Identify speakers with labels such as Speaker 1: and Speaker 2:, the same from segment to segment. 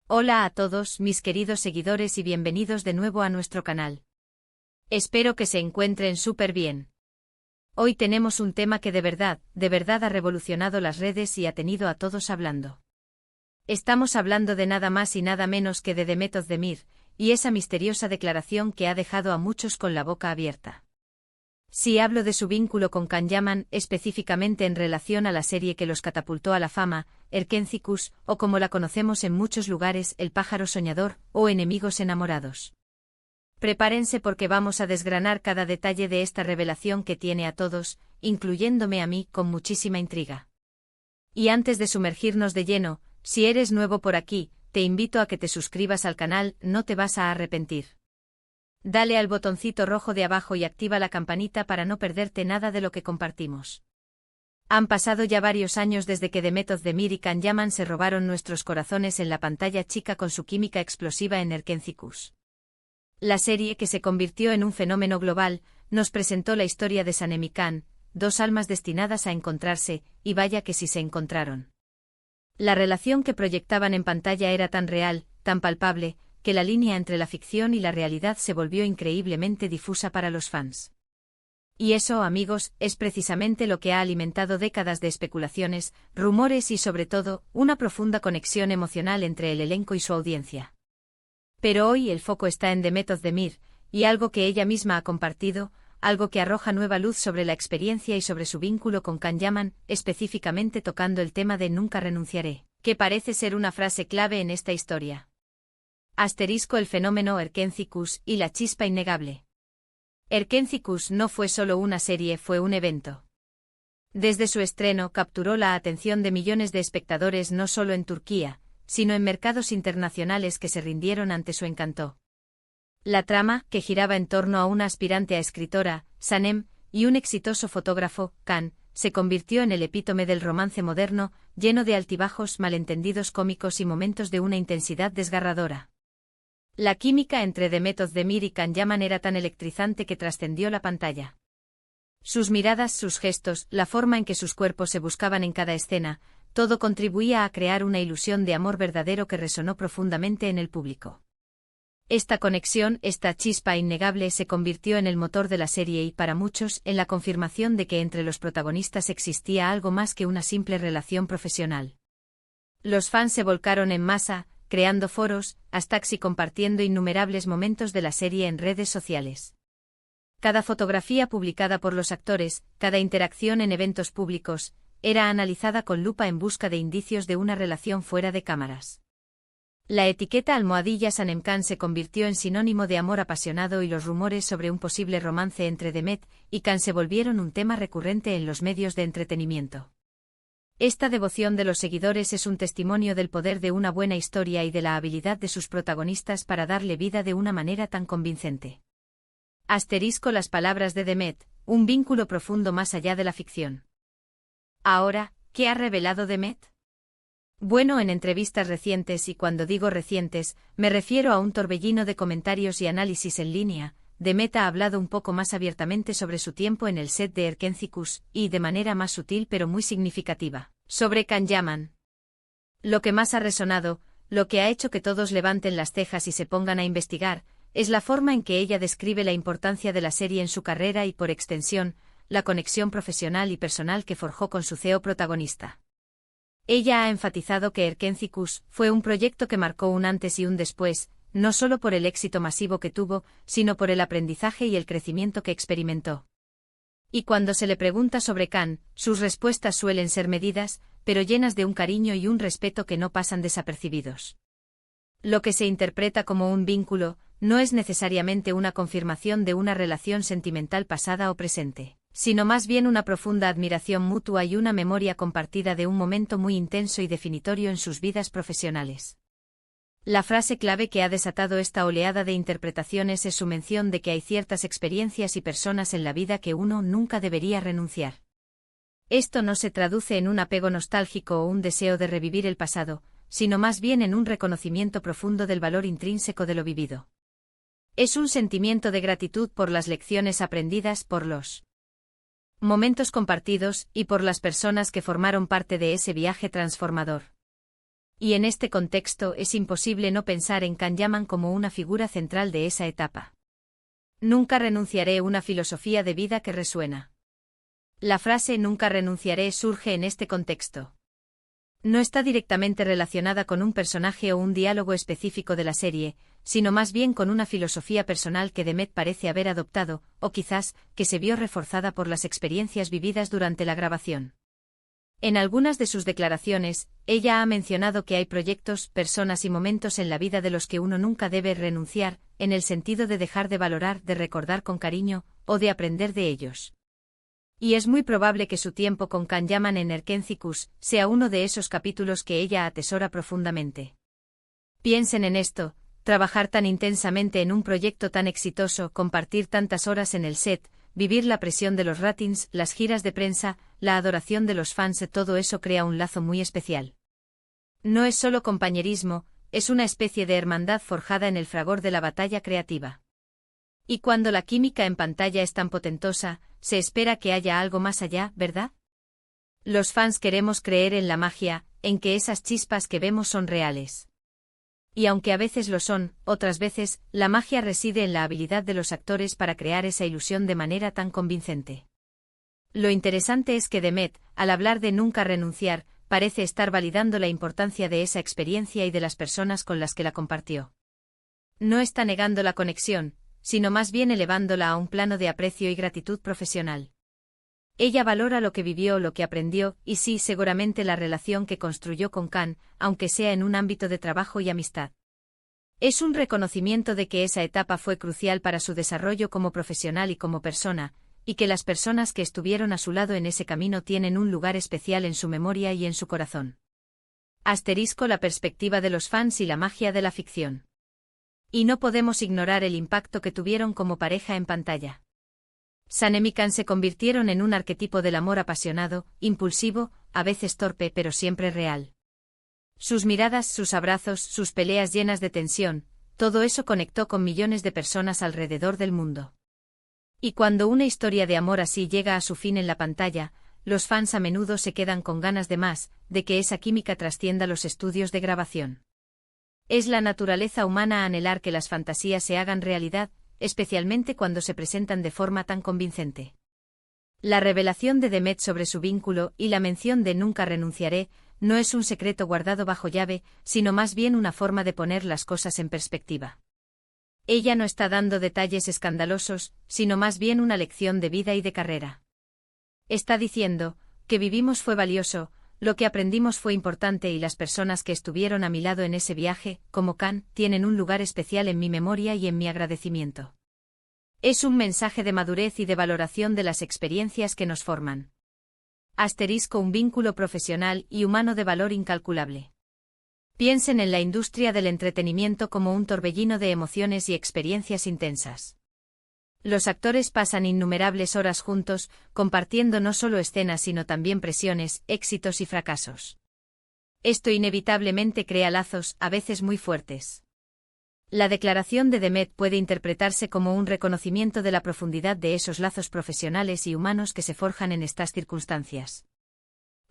Speaker 1: Hola a todos mis queridos seguidores y bienvenidos de nuevo a nuestro canal. Espero que se encuentren súper bien. Hoy tenemos un tema que de verdad ha revolucionado las redes y ha tenido a todos hablando. Estamos hablando de nada más y nada menos que de Demet Özdemir, y esa misteriosa declaración que ha dejado a muchos con la boca abierta. Si hablo de su vínculo con Can Yaman, específicamente en relación a la serie que los catapultó a la fama, Erkenzikuş, o como la conocemos en muchos lugares, El pájaro soñador, o Enemigos enamorados. Prepárense porque vamos a desgranar cada detalle de esta revelación que tiene a todos, incluyéndome a mí, con muchísima intriga. Y antes de sumergirnos de lleno, si eres nuevo por aquí, te invito a que te suscribas al canal, no te vas a arrepentir. Dale al botoncito rojo de abajo y activa la campanita para no perderte nada de lo que compartimos. Han pasado ya varios años desde que Demet Özdemir y Can Yaman se robaron nuestros corazones en la pantalla chica con su química explosiva en Erkenzikuş. La serie, que se convirtió en un fenómeno global, nos presentó la historia de Sanem y Can, dos almas destinadas a encontrarse, y vaya que sí se encontraron. La relación que proyectaban en pantalla era tan real, tan palpable, que la línea entre la ficción y la realidad se volvió increíblemente difusa para los fans. Y eso, amigos, es precisamente lo que ha alimentado décadas de especulaciones, rumores y sobre todo, una profunda conexión emocional entre el elenco y su audiencia. Pero hoy el foco está en Demet Özdemir, y algo que ella misma ha compartido, algo que arroja nueva luz sobre la experiencia y sobre su vínculo con Can Yaman, específicamente tocando el tema de Nunca renunciaré, que parece ser una frase clave en esta historia. El fenómeno Erkenzikuş y la chispa innegable. Erkenzikuş no fue solo una serie, fue un evento. Desde su estreno capturó la atención de millones de espectadores no solo en Turquía, sino en mercados internacionales que se rindieron ante su encanto. La trama, que giraba en torno a una aspirante a escritora, Sanem, y un exitoso fotógrafo, Can, se convirtió en el epítome del romance moderno, lleno de altibajos, malentendidos cómicos y momentos de una intensidad desgarradora. La química entre Demet Özdemir y Can Yaman era tan electrizante que trascendió la pantalla. Sus miradas, sus gestos, la forma en que sus cuerpos se buscaban en cada escena, todo contribuía a crear una ilusión de amor verdadero que resonó profundamente en el público. Esta conexión, esta chispa innegable se convirtió en el motor de la serie y, para muchos, en la confirmación de que entre los protagonistas existía algo más que una simple relación profesional. Los fans se volcaron en masa, creando foros, hashtags y compartiendo innumerables momentos de la serie en redes sociales. Cada fotografía publicada por los actores, cada interacción en eventos públicos, era analizada con lupa en busca de indicios de una relación fuera de cámaras. La etiqueta _Sanem Can se convirtió en sinónimo de amor apasionado y los rumores sobre un posible romance entre Demet y Can se volvieron un tema recurrente en los medios de entretenimiento. Esta devoción de los seguidores es un testimonio del poder de una buena historia y de la habilidad de sus protagonistas para darle vida de una manera tan convincente. Las palabras de Demet, un vínculo profundo más allá de la ficción. Ahora, ¿qué ha revelado Demet? Bueno, en entrevistas recientes, y cuando digo recientes, me refiero a un torbellino de comentarios y análisis en línea, Demet ha hablado un poco más abiertamente sobre su tiempo en el set de Erkenzikuş, y de manera más sutil pero muy significativa, sobre Can Yaman. Lo que más ha resonado, lo que ha hecho que todos levanten las cejas y se pongan a investigar, es la forma en que ella describe la importancia de la serie en su carrera y, por extensión, la conexión profesional y personal que forjó con su CEO protagonista. Ella ha enfatizado que Erkenzikuş fue un proyecto que marcó un antes y un después, no solo por el éxito masivo que tuvo, sino por el aprendizaje y el crecimiento que experimentó. Y cuando se le pregunta sobre Can, sus respuestas suelen ser medidas, pero llenas de un cariño y un respeto que no pasan desapercibidos. Lo que se interpreta como un vínculo, no es necesariamente una confirmación de una relación sentimental pasada o presente, sino más bien una profunda admiración mutua y una memoria compartida de un momento muy intenso y definitorio en sus vidas profesionales. La frase clave que ha desatado esta oleada de interpretaciones es su mención de que hay ciertas experiencias y personas en la vida que uno nunca debería renunciar. Esto no se traduce en un apego nostálgico o un deseo de revivir el pasado, sino más bien en un reconocimiento profundo del valor intrínseco de lo vivido. Es un sentimiento de gratitud por las lecciones aprendidas, por los momentos compartidos y por las personas que formaron parte de ese viaje transformador. Y en este contexto es imposible no pensar en Kanyaman como una figura central de esa etapa. Nunca renunciaré, una filosofía de vida que resuena. La frase nunca renunciaré surge en este contexto. No está directamente relacionada con un personaje o un diálogo específico de la serie, sino más bien con una filosofía personal que Demet parece haber adoptado, o quizás, que se vio reforzada por las experiencias vividas durante la grabación. En algunas de sus declaraciones, ella ha mencionado que hay proyectos, personas y momentos en la vida de los que uno nunca debe renunciar, en el sentido de dejar de valorar, de recordar con cariño, o de aprender de ellos. Y es muy probable que su tiempo con Kanyaman en Erkencikus sea uno de esos capítulos que ella atesora profundamente. Piensen en esto: trabajar tan intensamente en un proyecto tan exitoso, compartir tantas horas en el set, vivir la presión de los ratings, las giras de prensa, la adoración de los fans, todo eso crea un lazo muy especial. No es solo compañerismo, es una especie de hermandad forjada en el fragor de la batalla creativa. Y cuando la química en pantalla es tan potentosa, se espera que haya algo más allá, ¿verdad? Los fans queremos creer en la magia, en que esas chispas que vemos son reales. Y aunque a veces lo son, otras veces, la magia reside en la habilidad de los actores para crear esa ilusión de manera tan convincente. Lo interesante es que Demet, al hablar de nunca renunciar, parece estar validando la importancia de esa experiencia y de las personas con las que la compartió. No está negando la conexión, sino más bien elevándola a un plano de aprecio y gratitud profesional. Ella valora lo que vivió, lo que aprendió, y sí, seguramente la relación que construyó con Kan, aunque sea en un ámbito de trabajo y amistad. Es un reconocimiento de que esa etapa fue crucial para su desarrollo como profesional y como persona, y que las personas que estuvieron a su lado en ese camino tienen un lugar especial en su memoria y en su corazón. Asterisco: la perspectiva de los fans y la magia de la ficción. Y no podemos ignorar el impacto que tuvieron como pareja en pantalla. San y Kan se convirtieron en un arquetipo del amor apasionado, impulsivo, a veces torpe pero siempre real. Sus miradas, sus abrazos, sus peleas llenas de tensión, todo eso conectó con millones de personas alrededor del mundo. Y cuando una historia de amor así llega a su fin en la pantalla, los fans a menudo se quedan con ganas de más, de que esa química trascienda los estudios de grabación. Es la naturaleza humana anhelar que las fantasías se hagan realidad, especialmente cuando se presentan de forma tan convincente. La revelación de Demet sobre su vínculo y la mención de nunca renunciaré no es un secreto guardado bajo llave, sino más bien una forma de poner las cosas en perspectiva. Ella no está dando detalles escandalosos, sino más bien una lección de vida y de carrera. Está diciendo: que vivimos fue valioso, lo que aprendimos fue importante y las personas que estuvieron a mi lado en ese viaje, como Kan, tienen un lugar especial en mi memoria y en mi agradecimiento. Es un mensaje de madurez y de valoración de las experiencias que nos forman. Asterisco: un vínculo profesional y humano de valor incalculable. Piensen en la industria del entretenimiento como un torbellino de emociones y experiencias intensas. Los actores pasan innumerables horas juntos, compartiendo no solo escenas sino también presiones, éxitos y fracasos. Esto inevitablemente crea lazos, a veces muy fuertes. La declaración de Demet puede interpretarse como un reconocimiento de la profundidad de esos lazos profesionales y humanos que se forjan en estas circunstancias.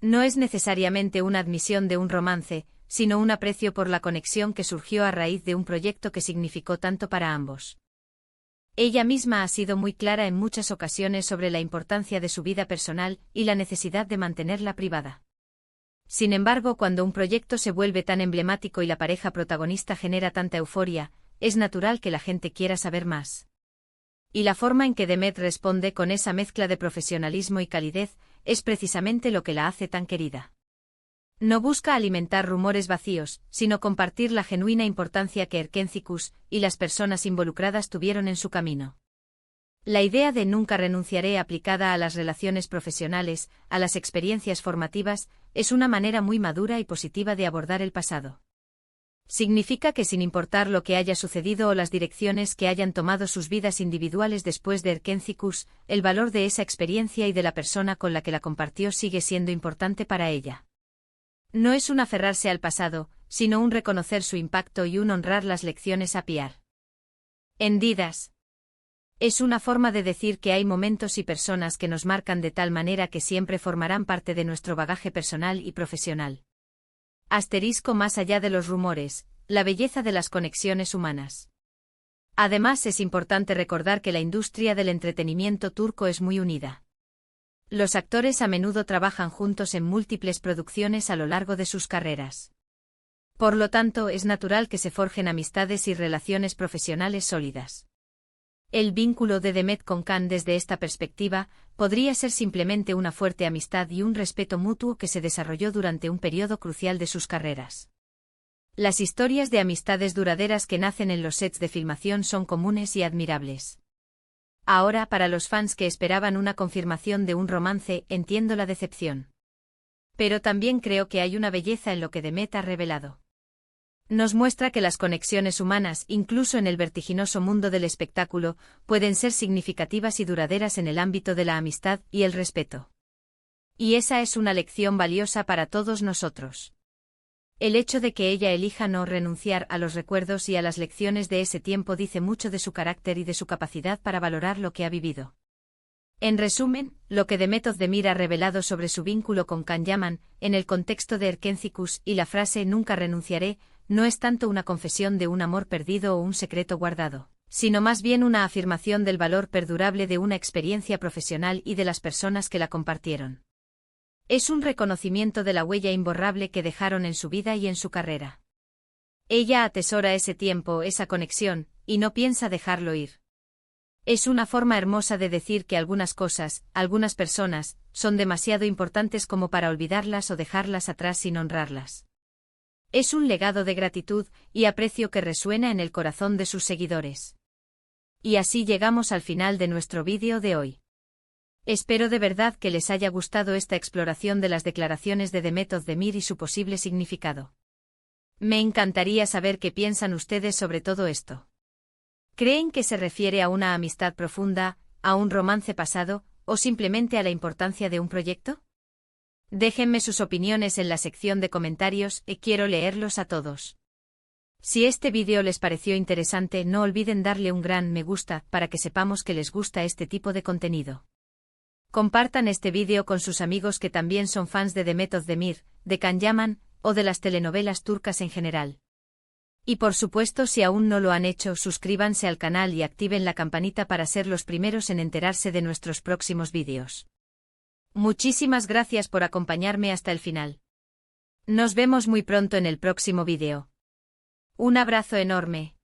Speaker 1: No es necesariamente una admisión de un romance, sino un aprecio por la conexión que surgió a raíz de un proyecto que significó tanto para ambos. Ella misma ha sido muy clara en muchas ocasiones sobre la importancia de su vida personal y la necesidad de mantenerla privada. Sin embargo, cuando un proyecto se vuelve tan emblemático y la pareja protagonista genera tanta euforia, es natural que la gente quiera saber más. Y la forma en que Demet responde con esa mezcla de profesionalismo y calidez es precisamente lo que la hace tan querida. No busca alimentar rumores vacíos, sino compartir la genuina importancia que Erkencikus y las personas involucradas tuvieron en su camino. La idea de nunca renunciaré aplicada a las relaciones profesionales, a las experiencias formativas, es una manera muy madura y positiva de abordar el pasado. Significa que sin importar lo que haya sucedido o las direcciones que hayan tomado sus vidas individuales después de Erkencikus, el valor de esa experiencia y de la persona con la que la compartió sigue siendo importante para ella. No es un aferrarse al pasado, sino un reconocer su impacto y un honrar las lecciones a piar. Hendidas. Es una forma de decir que hay momentos y personas que nos marcan de tal manera que siempre formarán parte de nuestro bagaje personal y profesional. Asterisco más allá de los rumores, la belleza de las conexiones humanas. Además, es importante recordar que la industria del entretenimiento turco es muy unida. Los actores a menudo trabajan juntos en múltiples producciones a lo largo de sus carreras. Por lo tanto, es natural que se forjen amistades y relaciones profesionales sólidas. El vínculo de Demet con Can desde esta perspectiva podría ser simplemente una fuerte amistad y un respeto mutuo que se desarrolló durante un periodo crucial de sus carreras. Las historias de amistades duraderas que nacen en los sets de filmación son comunes y admirables. Ahora, para los fans que esperaban una confirmación de un romance, entiendo la decepción. Pero también creo que hay una belleza en lo que Demet ha revelado. Nos muestra que las conexiones humanas, incluso en el vertiginoso mundo del espectáculo, pueden ser significativas y duraderas en el ámbito de la amistad y el respeto. Y esa es una lección valiosa para todos nosotros. El hecho de que ella elija no renunciar a los recuerdos y a las lecciones de ese tiempo dice mucho de su carácter y de su capacidad para valorar lo que ha vivido. En resumen, lo que Demet Özdemir ha revelado sobre su vínculo con Can Yaman, en el contexto de Erkencikus y la frase «nunca renunciaré», no es tanto una confesión de un amor perdido o un secreto guardado, sino más bien una afirmación del valor perdurable de una experiencia profesional y de las personas que la compartieron. Es un reconocimiento de la huella imborrable que dejaron en su vida y en su carrera. Ella atesora ese tiempo, esa conexión, y no piensa dejarlo ir. Es una forma hermosa de decir que algunas cosas, algunas personas, son demasiado importantes como para olvidarlas o dejarlas atrás sin honrarlas. Es un legado de gratitud y aprecio que resuena en el corazón de sus seguidores. Y así llegamos al final de nuestro vídeo de hoy. Espero de verdad que les haya gustado esta exploración de las declaraciones de Demet Özdemir y su posible significado. Me encantaría saber qué piensan ustedes sobre todo esto. ¿Creen que se refiere a una amistad profunda, a un romance pasado, o simplemente a la importancia de un proyecto? Déjenme sus opiniones en la sección de comentarios y quiero leerlos a todos. Si este vídeo les pareció interesante, no olviden darle un gran me gusta para que sepamos que les gusta este tipo de contenido. Compartan este vídeo con sus amigos que también son fans de Demet Özdemir, de Can Yaman, o de las telenovelas turcas en general. Y por supuesto, si aún no lo han hecho, suscríbanse al canal y activen la campanita para ser los primeros en enterarse de nuestros próximos vídeos. Muchísimas gracias por acompañarme hasta el final. Nos vemos muy pronto en el próximo vídeo. Un abrazo enorme.